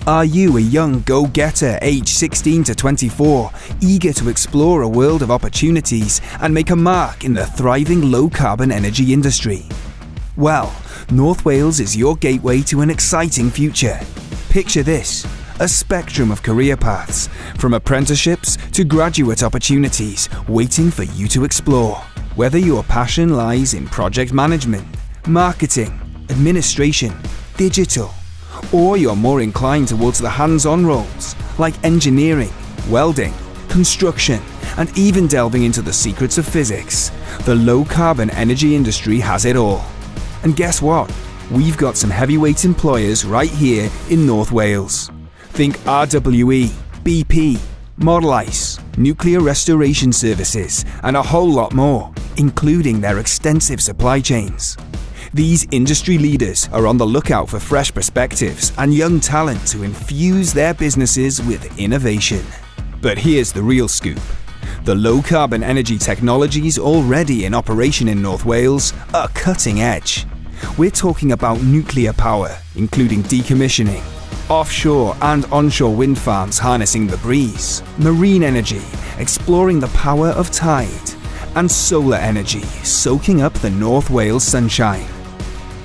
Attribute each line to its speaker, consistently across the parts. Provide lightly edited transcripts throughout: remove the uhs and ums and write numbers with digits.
Speaker 1: Are you a young go-getter aged 16 to 24, eager to explore a world of opportunities and make a mark in the thriving low-carbon energy industry? Well, North Wales is your gateway to an exciting future. Picture this: a spectrum of career paths, from apprenticeships to graduate opportunities, waiting for you to explore. Whether your passion lies in project management, marketing, administration, digital, or you're more inclined towards the hands-on roles like engineering, welding, construction, and even delving into the secrets of physics, the low-carbon energy industry has it all. And guess what? We've got some heavyweight employers right here in North Wales. Think RWE, BP, Model Ice, Nuclear Restoration Services, and a whole lot more, including their extensive supply chains. These industry leaders are on the lookout for fresh perspectives and young talent to infuse their businesses with innovation. But here's the real scoop. The low-carbon energy technologies already in operation in North Wales are cutting edge. We're talking about nuclear power, including decommissioning, offshore and onshore wind farms harnessing the breeze, marine energy, exploring the power of tide, and solar energy soaking up the North Wales sunshine.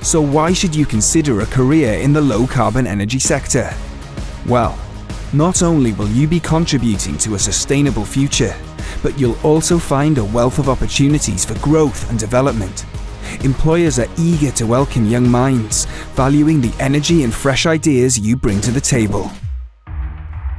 Speaker 1: So why should you consider a career in the low-carbon energy sector? Well, not only will you be contributing to a sustainable future, but you'll also find a wealth of opportunities for growth and development. Employers are eager to welcome young minds, valuing the energy and fresh ideas you bring to the table.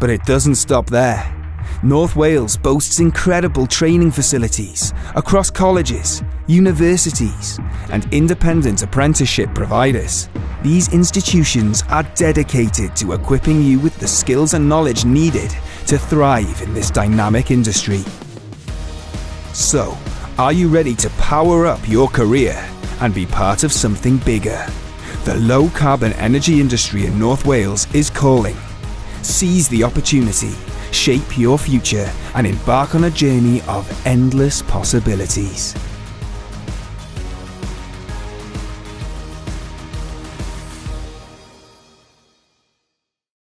Speaker 1: But it doesn't stop there. North Wales boasts incredible training facilities across colleges, universities, and independent apprenticeship providers. These institutions are dedicated to equipping you with the skills and knowledge needed to thrive in this dynamic industry. So, are you ready to power up your career and be part of something bigger? The low-carbon energy industry in North Wales is calling. Seize the opportunity, shape your future, and embark on a journey of endless possibilities.